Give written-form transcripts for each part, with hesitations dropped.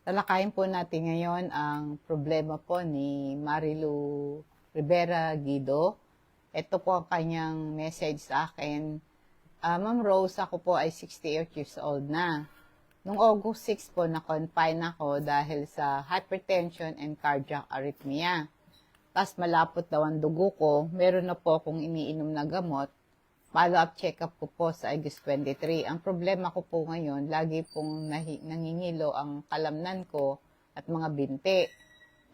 Talakayin po natin ngayon ang problema po ni Marilu Rivera Guido. Ito po ang kanyang message sa akin. Ma'am Rose, ako po ay 68 years old na. Noong August 6 po, na-confine ako dahil sa hypertension and cardiac arrhythmia. Tapos malapot daw ang dugo ko. Meron na po akong iniinom na gamot. Follow-up check-up ko po sa August 23. Ang problema ko po ngayon, lagi pong nangingilo ang kalamnan ko at mga binti.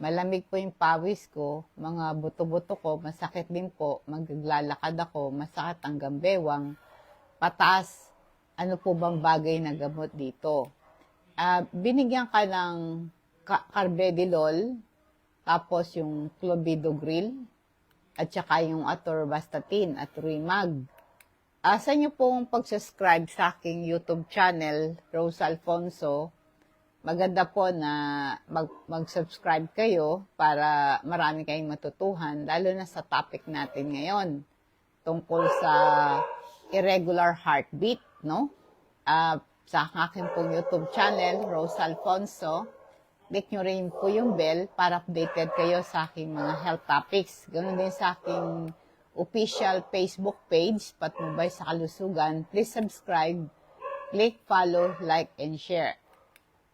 Malamig po yung pawis ko, mga buto-buto ko, masakit din po, maglalakad ako, masakit ang gambewang, pataas. Ano po bang bagay na gamot dito? Binigyan ka ng carvedilol, tapos yung clopidogrel, at saka yung atorvastatin at Ruimag. Sa inyo pong pag-subscribe sa aking YouTube channel, Rose Alfonso, maganda po na mag-subscribe kayo para marami kayong matutuhan, lalo na sa topic natin ngayon, tungkol sa irregular heartbeat, no? Sa aking pong YouTube channel, Rose Alfonso, click nyo rin po yung bell para updated kayo sa aking mga health topics. Ganun din sa aking official Facebook page, Patnubay sa Kalusugan. Please subscribe, click follow, like, and share.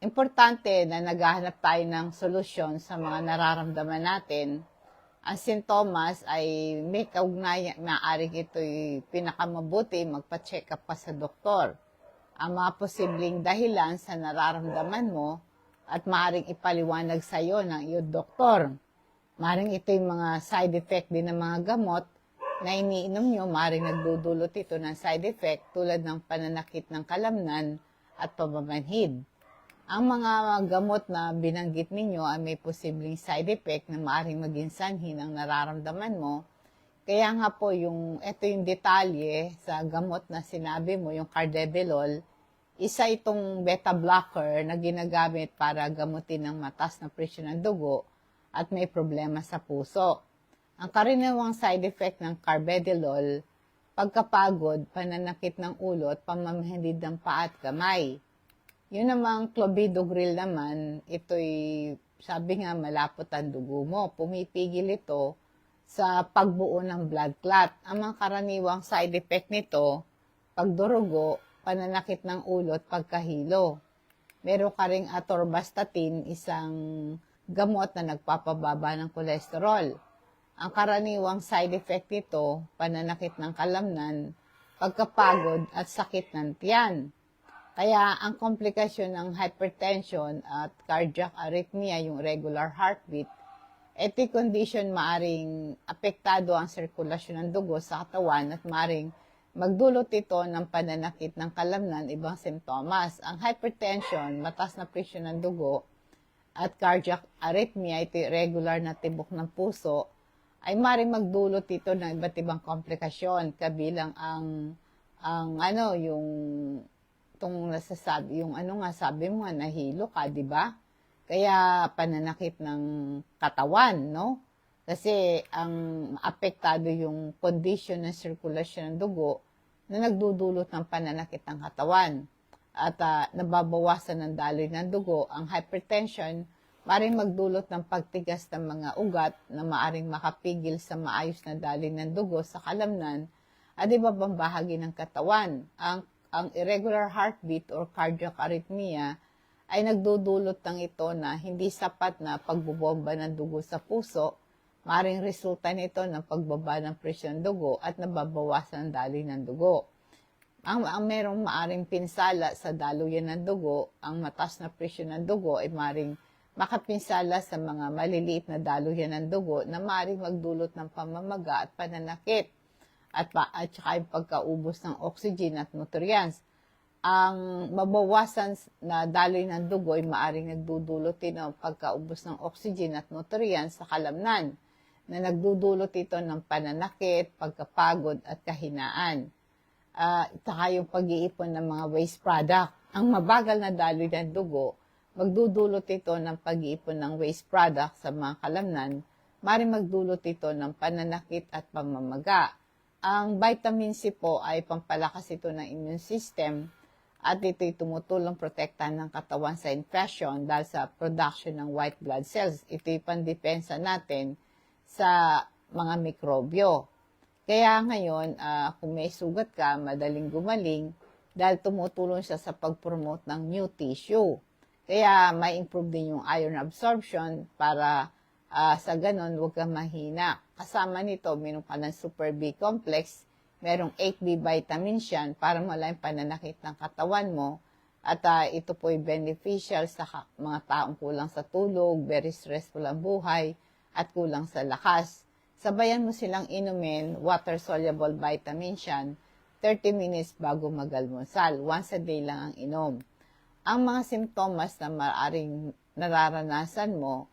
Importante na naghahanap tayo ng solusyon sa mga nararamdaman natin. Ang sintomas ay may kaugnayan, maaaring ito'y pinakamabuti magpa-check up pa sa doktor. Ang mga posibleng dahilan sa nararamdaman mo at maaaring ipaliwanag sa iyo ng iyong doktor. Maaaring ito yung mga side effect din ng mga gamot na iniinom nyo, maaaring nagdudulot ito ng side effect tulad ng pananakit ng kalamnan at pamamanhid. Ang mga gamot na binanggit ninyo ay may posibleng side effect na maaaring maging sanhi ng nararamdaman mo. Kaya nga po, ito yung detalye sa gamot na sinabi mo, yung carvedilol, isa itong beta blocker na ginagamit para gamutin ng mataas na presyon ng dugo at may problema sa puso. Ang karaniwang side effect ng carvedilol, pagkapagod, pananakit ng ulo at pamamahid ng paa at kamay. Yun namang clopidogrel naman, ito'y sabi nga malapot ang dugo mo. Pumipigil ito sa pagbuo ng blood clot. Ang mga karaniwang side effect nito, pagdurugo, pananakit ng ulo at pagkahilo. Meron ka ring atorvastatin, isang gamot na nagpapababa ng kolesterol. Ang karaniwang side effect nito, pananakit ng kalamnan, pagkapagod at sakit ng tiyan. Kaya ang komplikasyon ng hypertension at cardiac arrhythmia, yung regular heartbeat, ito condition maaring apektado ang sirkulasyon ng dugo sa katawan at maaring magdulot ito ng pananakit ng kalamnan, ibang simptomas. Ang hypertension, mataas na presyon ng dugo, at cardiac arrhythmia, ito regular na tibok ng puso, ay maaaring magdulot ito ng iba't ibang komplikasyon, kabilang sabi mo nga, nahilo ka, di ba? Kaya pananakit ng katawan, no? Kasi ang apektado yung condition ng sirkulasyon ng dugo na nagdudulot ng pananakit ng katawan. At nababawasan ng daloy ng dugo, ang hypertension, maaaring magdulot ng pagtigas ng mga ugat na maaaring makapigil sa maayos na daloy ng dugo sa kalamnan at iba pang bahagi ng katawan. Ang irregular heartbeat or cardiac arrhythmia ay nagdudulot ng ito na hindi sapat na pagbubomba ng dugo sa puso. Maaaring resulta nito ng pagbaba ng presyon ng dugo at nababawasan ang daloy ng dugo. Ang merong maaring pinsala sa daluyan ng dugo, ang mataas na presyon ng dugo ay maaring makapinsala sa mga maliliit na daluyan ng dugo na maaaring magdulot ng pamamaga at pananakit at saka yung pagkaubos ng oxygen at nutrients. Ang mabawasan na daloy ng dugo ay maaaring nagdudulot din ng pagkaubos ng oxygen at nutrients sa kalamnan na nagdudulot ito ng pananakit, pagkapagod at kahinaan. Saka yung pag-iipon ng mga waste product. Ang mabagal na daloy ng dugo, magdudulot ito ng pag-iipon ng waste product sa mga kalamnan, maaaring magdulot ito ng pananakit at pamamaga. Ang vitamin C po ay pampalakas ito ng immune system at ito'y tumutulong protektahan ng katawan sa infection dahil sa production ng white blood cells. Ito'y pandepensa natin sa mga mikrobyo. Kaya ngayon, kung may sugat ka, madaling gumaling dahil tumutulong siya sa pag-promote ng new tissue. Kaya may improve din yung iron absorption para sa ganon, huwag kang mahina. Kasama nito, meron ka ng Super B complex, merong 8B vitamins yan para wala yung pananakit ng katawan mo. At ito po ay beneficial sa mga taong kulang sa tulog, very stressful ang buhay, at kulang sa lakas. Sabayan mo silang inumin, water-soluble vitamins yan, 30 minutes bago mag-almusal. Once a day lang ang inom. Ang mga simptomas na maaaring nararanasan mo,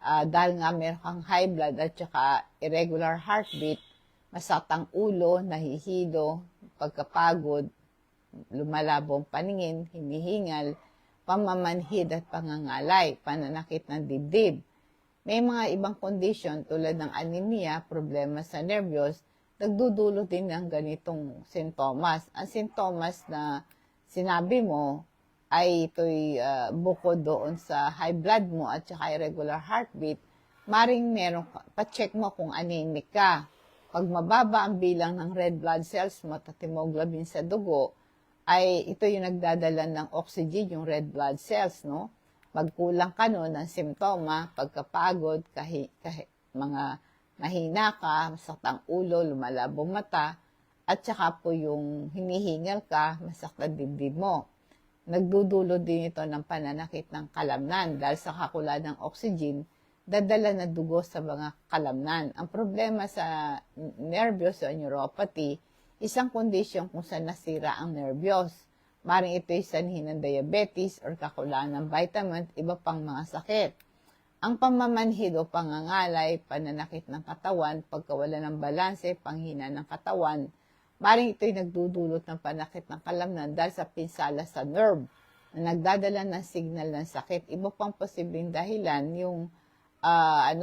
dahil nga meron kang high blood at saka irregular heartbeat, masakit ulo, nahihilo, pagkapagod, lumalabong paningin, hinihingal, pamamanhid at pangangalay, pananakit ng dibdib. May mga ibang condition tulad ng anemia, problema sa nervyos, nagdudulot din ng ganitong sintomas. Ang sintomas na sinabi mo ay ito'y bukod doon sa high blood mo at saka irregular heartbeat, maring meron, pa-check mo kung anemic ka. Pag mababa ang bilang ng red blood cells mo at hemoglobin sa dugo, ay ito yung nagdadala ng oxygen, yung red blood cells, no? Magkulang ka no ng simptoma, pagkapagod, mga mahina ka, masakit ang ulo, lumalabong mata, at saka po yung hinihingal ka, masakit ang dibdib mo. Nagdudulot din ito ng pananakit ng kalamnan dahil sa kakulangan ng oxygen, dadala na dugo sa mga kalamnan. Ang problema sa nervyos o neuropathy, isang kondisyon kung saan nasira ang nervyos. Maring ito'y sanhi ng diabetes or kakulangan ng vitamin, iba pang mga sakit. Ang pamamanhid o pangangalay, pananakit ng katawan, pagkawala ng balanse, panghina ng katawan, maring ito'y nagdudulot ng panakit ng kalamnan dahil sa pinsala sa nerve na nagdadala ng signal ng sakit. Iba pang posibleng dahilan yung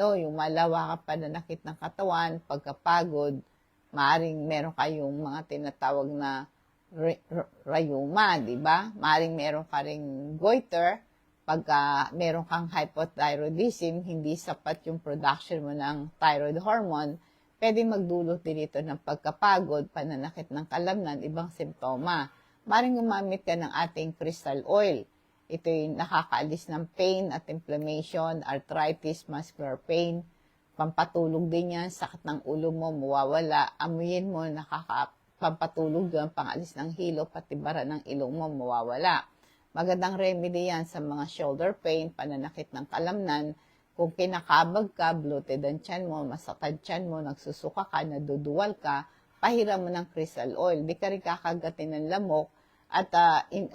yung malawakang pananakit ng katawan, pagkapagod, maring meron kayong mga tinatawag na rayuma, di ba? Maring meron ka ring goiter, pagka meron kang hypothyroidism, hindi sapat yung production mo ng thyroid hormone, pwede magdulot din ito ng pagkapagod, pananakit ng kalamnan, ibang simptoma. Maring gumamit ka ng ating crystal oil. Ito'y nakakaalis ng pain at inflammation, arthritis, muscular pain. Pampatulog din yan, sakit ng ulo mo, mawawala. Amuyin mo, pampatulog yan, pangalis ng hilo, pati bara ng ilong mo, mawawala. Magandang remedy yan sa mga shoulder pain, pananakit ng kalamnan. Kung kinakabag ka, bloated ang tiyan mo, masakit tiyan mo, nagsusuka ka, naduduwal ka, pahiram mo ng crystal oil. Di ka rin kakagatin ng lamok at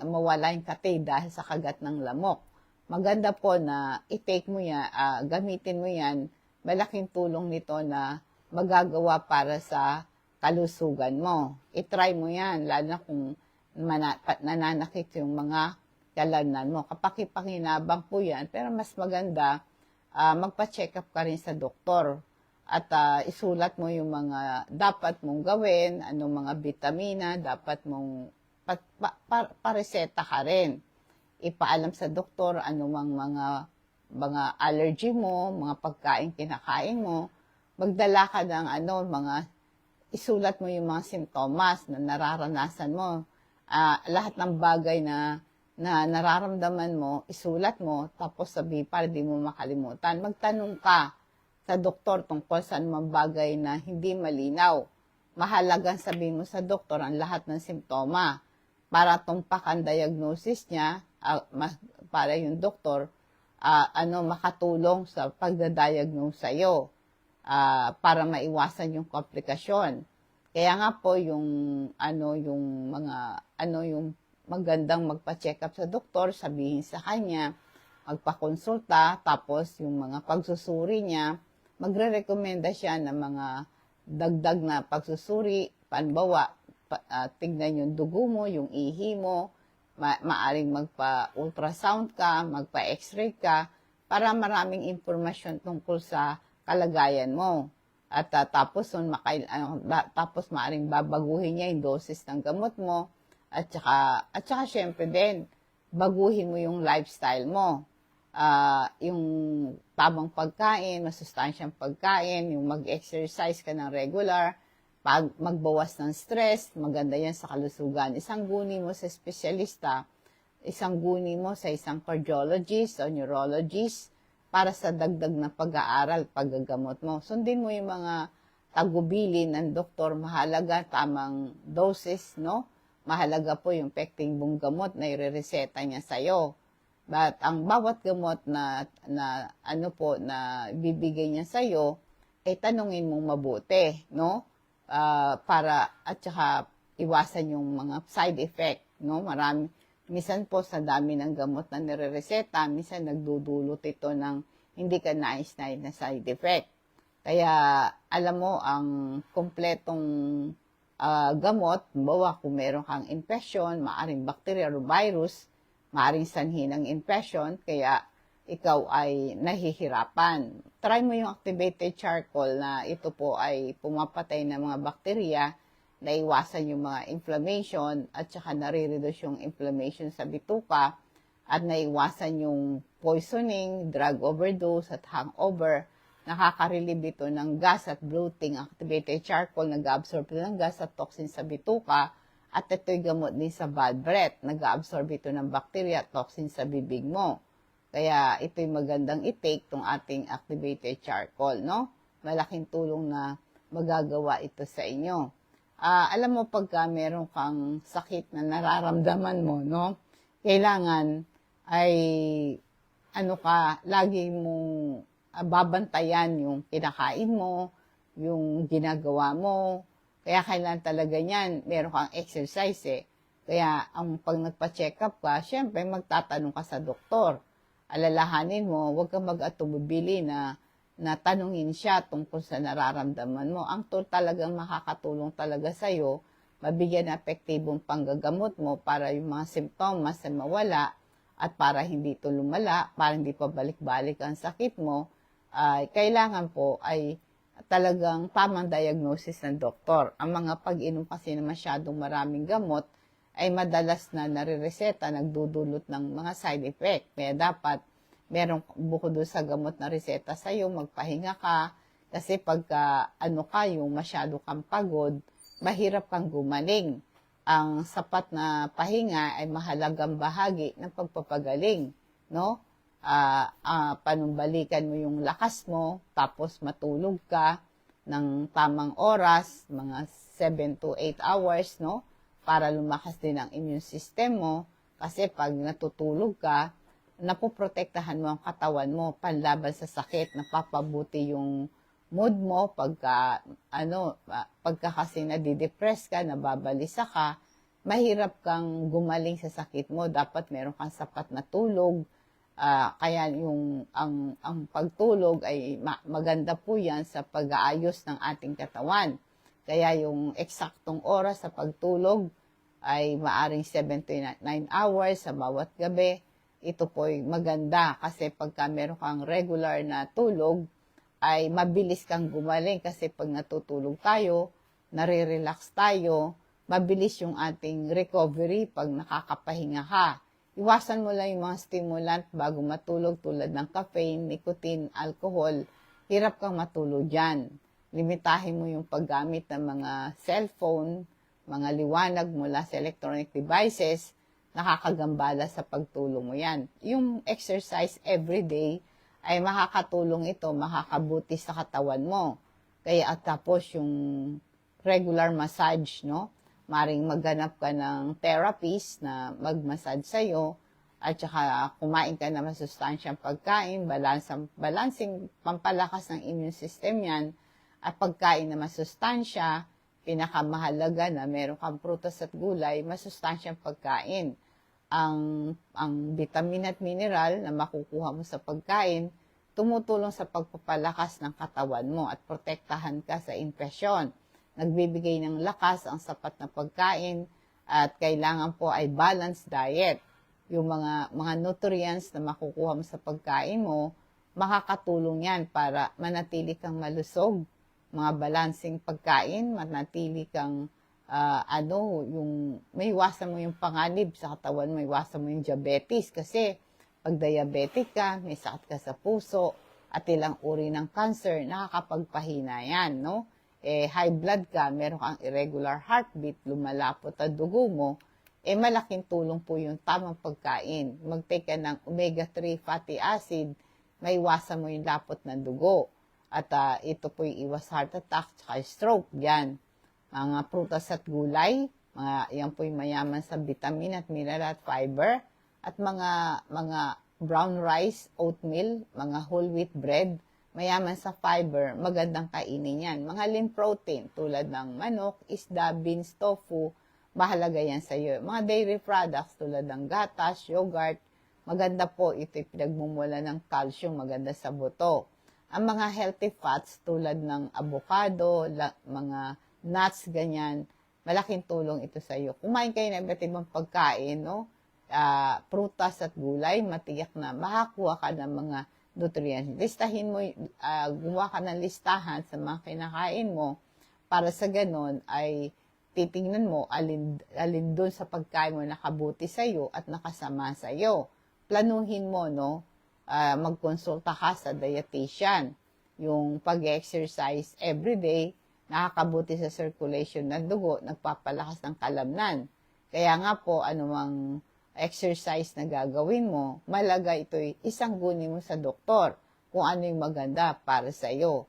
mawala yung kate dahil sa kagat ng lamok. Maganda po na i-take mo yan, gamitin mo yan, malaking tulong nito na magagawa para sa kalusugan mo. I-try mo yan, lalo na kung nananakit yung mga kalamnan mo. Kapakipakinabang po yan, pero mas maganda, magpa-check up ka rin sa doktor at isulat mo yung mga dapat mong gawin, anong mga vitamina, dapat mong pareseta ka rin. Ipaalam sa doktor anong mga allergy mo, mga pagkain kinakain mo, magdala ka ng isulat mo yung mga simptomas na nararanasan mo. Lahat ng bagay na nararamdaman mo, isulat mo, tapos sabi para di mo makalimutan. Magtanong ka sa doktor tungkol sa anumang bagay na hindi malinaw. Mahalagang sabihin mo sa doktor ang lahat ng simptoma para tumpak ang diagnosis niya, para yung doktor makatulong sa pagdadiagnose sa iyo para maiwasan yung komplikasyon. Kaya nga po yung magandang magpa-check up sa doktor, sabihin sa kanya, magpakonsulta, tapos yung mga pagsusuri niya, magre-recommenda siya ng mga dagdag na pagsusuri, panbawa, tignan yung dugo mo, yung ihi mo, maaring magpa-ultrasound ka, magpa-x-ray ka, para maraming impormasyon tungkol sa kalagayan mo. At tapos maaring babaguhin niya yung dosis ng gamot mo, At saka syempre din, baguhin mo yung lifestyle mo. Yung tamang pagkain, masustansyang pagkain, yung mag-exercise ka ng regular, magbawas ng stress, maganda yan sa kalusugan. Isang guni mo sa espesyalista, isang guni mo sa isang cardiologist o neurologist para sa dagdag na pag-aaral, paggagamot mo. Sundin mo yung mga tagubilin ng doktor, mahalaga, tamang doses, no? Mahalaga po yung pektingbong gamot na irereseta niya sa'yo. But ang bawat gamot na bibigay niya sa'yo, tanungin mong mabuti, no? At saka iwasan yung mga side effect, no? Minsan po sa dami ng gamot na nirereseta, minsan nagdudulot ito ng hindi ka nais-nais na side effect. Kaya alam mo, ang kompletong gamot, bawa kung meron kang infection, maaring bacteria o virus, maaring sanhi ng infection, kaya ikaw ay nahihirapan. Try mo yung activated charcoal na ito po ay pumapatay ng mga bakterya, naiwasan yung mga inflammation at saka nare-reduce yung inflammation sa bituka at naiwasan yung poisoning, drug overdose at hangover. Nakaka-relieve ito ng gas at bloating. Activated charcoal, nag-absorb ito ng gas at toxin sa bituka at ito'y gamot din sa bad breath. Nag-absorb ito ng bacteria at toxin sa bibig mo. Kaya ito'y magandang i-take itong ating activated charcoal, no? Malaking tulong na magagawa ito sa inyo. Alam mo, pagka meron kang sakit na nararamdaman mo, no? Kailangan ay, lagi mong babantayan yung kinakain mo, yung ginagawa mo. Kaya kailangan talaga niyan, meron kang exercise eh. Kaya pag nagpa-check up ka, syempre magtatanong ka sa doktor. Alalahanin mo, huwag kang mag-atubili na tanungin siya tungkol sa nararamdaman mo. Ang talagang makakatulong talaga sa'yo, mabigyan ng epektibong panggagamot mo para yung mga simptomas ay mawala at para hindi ito lumala, para hindi pa balik-balik ang sakit mo, kailangan po ay talagang tamang diagnosis ng doktor. Ang mga pag-inom kasi na masyadong maraming gamot ay madalas na nare-reseta, nagdudulot ng mga side effect. Kaya dapat, bukod doon sa gamot na reseta sa'yo, magpahinga ka. Kasi pagka yung masyado kang pagod, mahirap kang gumaling. Ang sapat na pahinga ay mahalagang bahagi ng pagpapagaling, no? Panumbalikan mo yung lakas mo, tapos matulog ka ng tamang oras, mga 7 to 8 hours, no? Para lumakas din ang immune system mo. Kasi pag natutulog ka, napoprotektahan mo ang katawan mo panlaban sa sakit, napapabuti yung mood mo pagka kasi nadidepress ka, nababalisa ka, mahirap kang gumaling sa sakit mo. Dapat meron kang sapat na tulog. Kaya ang pagtulog ay maganda po yan sa pag-aayos ng ating katawan. Kaya yung eksaktong oras sa pagtulog ay maaring 7 to 9 hours sa bawat gabi. Ito po ay maganda kasi pagka meron kang regular na tulog, ay mabilis kang gumaling kasi pag natutulog tayo, nare-relax tayo, mabilis yung ating recovery pag nakakapahinga ka. Iwasan mo lang yung mga stimulant bago matulog tulad ng caffeine, nicotine, alcohol. Hirap kang matulog dyan. Limitahin mo yung paggamit ng mga cellphone, mga liwanag mula sa electronic devices, nakakagambala sa pagtulog mo yan. Yung exercise everyday ay makakatulong ito, makakabuti sa katawan mo. Kaya at tapos yung regular massage, no? Maring maghanap ka ng therapist na mag-massage sa'yo at saka kumain ka na masustansyang pagkain, balancing pampalakas ng immune system yan at pagkain na masustansya, pinakamahalaga na meron kang prutas at gulay, masustansyang pagkain. Ang vitamin at mineral na makukuha mo sa pagkain, tumutulong sa pagpapalakas ng katawan mo at protektahan ka sa infeksyon. Nagbibigay ng lakas ang sapat na pagkain at kailangan po ay balanced diet. Yung mga nutrients na makukuha mo sa pagkain mo, makakatulong yan para manatili kang malusog. Mga balancing pagkain, manatili kang yung may iwasan mo yung panganib sa katawan mo, iwasan mo yung diabetes kasi pag diabetic ka, may sakit ka sa puso at ilang uri ng cancer, nakakapagpahina yan, no? High blood ka, meron kang irregular heartbeat, lumalapot ang dugo mo, malaking tulong po yung tamang pagkain. Mag-take ka ng omega-3 fatty acid, may iwasan mo yung lapot ng dugo. At ito po yung iwas heart attack at stroke. Yan. Mga prutas at gulay, yan po yung mayaman sa vitamin at mineral at fiber. At mga brown rice, oatmeal, mga whole wheat bread, mayaman sa fiber, magandang kainin yan. Mga lean protein tulad ng manok, isda, beans, tofu, mahalaga yan sa iyo. Mga dairy products tulad ng gatas, yogurt, maganda po ito yung pinagmumula ng calcium, maganda sa buto. Ang mga healthy fats tulad ng avocado, mga nuts, ganyan, malaking tulong ito sa iyo. Kumain kayo ng iba't ibang pagkain, no? Prutas at gulay, matiyak na makakuha ka ng mga nutrients. Listahin mo, gumawa ka ng listahan sa mga kinakain mo para sa ganon ay titingnan mo alin doon sa pagkain mo nakabuti sa iyo at nakasama sa iyo. Planuhin mo, no? Magkonsulta ka sa dietitian. Yung pag-exercise everyday, nakakabuti sa circulation ng dugo, nagpapalakas ng kalamnan. Kaya nga po, anumang exercise na gagawin mo, malaga ito'y isang guni mo sa doktor kung ano yung maganda para sa iyo.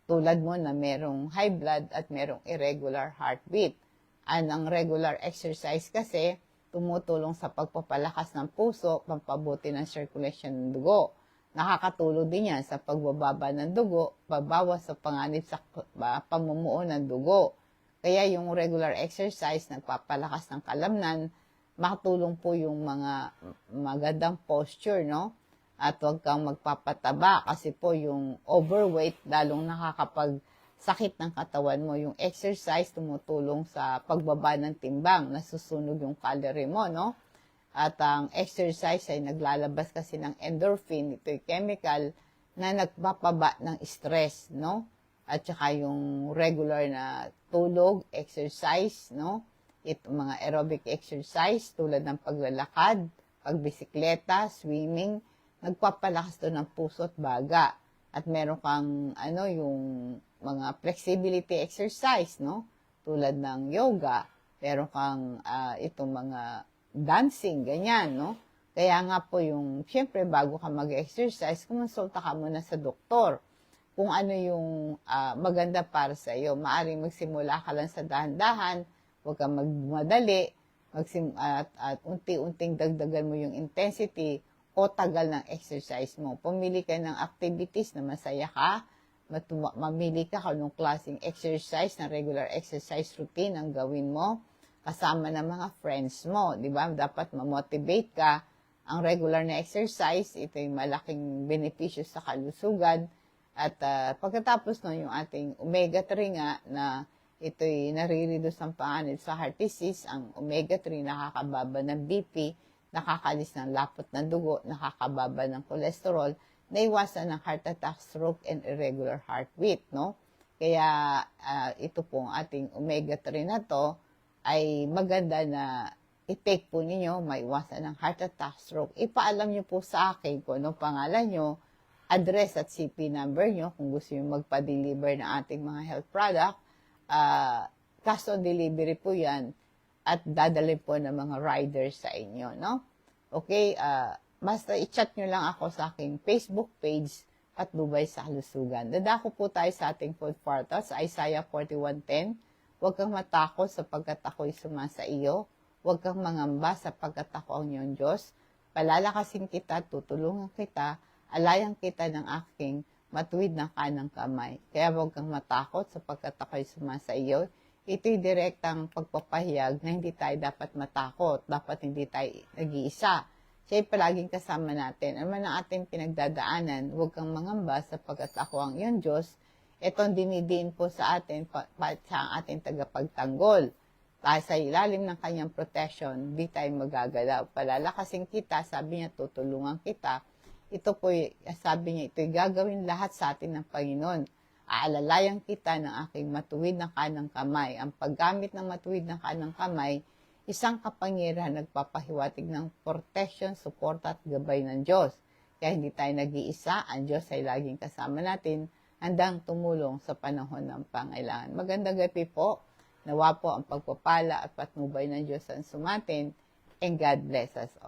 Tulad mo na merong high blood at merong irregular heartbeat. Ang regular exercise kasi tumutulong sa pagpapalakas ng puso, pampabuti ng circulation ng dugo. Nakakatulong din yan sa pagbababa ng dugo, babawas sa panganib sa pamumuo ng dugo. Kaya yung regular exercise, nagpapalakas ng kalamnan, makatulong po yung mga magandang posture, no? At huwag kang magpapataba kasi po yung overweight lalong nakakapag-sakit ng katawan mo. Yung exercise tumutulong sa pagbaba ng timbang, nasusunog yung calorie mo, no? At ang exercise ay naglalabas kasi ng endorphin, ito yung chemical na nagpapaba ng stress, no? At saka yung regular na tulog, exercise, no? Ito mga aerobic exercise tulad ng paglalakad, pagbisikleta, swimming, nagpapalakas doon ng puso at baga. At meron kang yung mga flexibility exercise, no? Tulad ng yoga, meron kang itong mga dancing, ganyan, no? Kaya nga po siyempre bago ka mag-exercise, kumonsulta ka muna sa doktor kung ano yung maganda para sa iyo. Maaring magsimula ka lang sa dahan-dahan, huwag kang magmadali, at unti-unting dagdagan mo yung intensity o tagal ng exercise mo. Pumili ka ng activities na masaya ka, mamili ka kung anong klaseng exercise na regular exercise routine ang gawin mo, kasama ng mga friends mo, di ba? Dapat ma-motivate ka. Ang regular na exercise, ito yung malaking benepisyo sa kalusugan. At pagkatapos nun, yung ating omega-3 nga na ito'y nare-reduce ang panganib sa heart disease. Ang omega-3 nakakababa ng BP, nakakalis ng lapot ng dugo, nakakababa ng cholesterol, naiwasan ng heart attack, stroke, and irregular heartbeat, no? Kaya ito po ang ating omega-3 na to ay maganda na i-take po ninyo, maiwasan ng heart attack, stroke. Ipaalam nyo po sa akin kung anong pangalan nyo, address at CP number nyo kung gusto nyo magpa-deliver ng ating mga health product. Cash on delivery po yan at dadalhin po ng mga riders sa inyo, no? Okay, basta i-chat nyo lang ako sa aking Facebook page at Dubai sa Kalusugan. Dadako po tayo sa ating food portal sa Isaiah 41:10. Huwag kang matakot sapagkat ako'y sumasa iyo. Huwag kang mangamba sapagkat ako ang iyong Diyos. Palalakasin kita, tutulungan kita, alayan kita ng aking matuwid ng kanang kamay. Kaya huwag kang matakot sapagkat ako'y sumasa iyo. Ito'y direktang pagpapahayag na hindi tayo dapat matakot. Dapat hindi tayo nag-iisa. Siya'y palaging kasama natin. Ano man ang ating pinagdadaanan, huwag kang mangamba sapagkat ako ang iyong Diyos. Itong dinidiin po sa atin, sa ating tagapagtanggol. Dahil sa ilalim ng kanyang protection, di tayo magagalaw. Palalakasin kita, sabi niya, tutulungan kita. Ito po, sabi niya, ito'y gagawin lahat sa atin ng Panginoon. aalalayan kita ng aking matuwid na kanang kamay. Ang paggamit ng matuwid na kanang kamay, isang kapangyarihan nagpapahiwatig ng protection, suporta at gabay ng Diyos. Kaya hindi tayo nag-iisa, ang Diyos ay laging kasama natin, handang tumulong sa panahon ng pangailangan. Magandang gabi po. Nawa po ang pagpapala at patnubay ng Diyos ang sumatin, and God bless us all.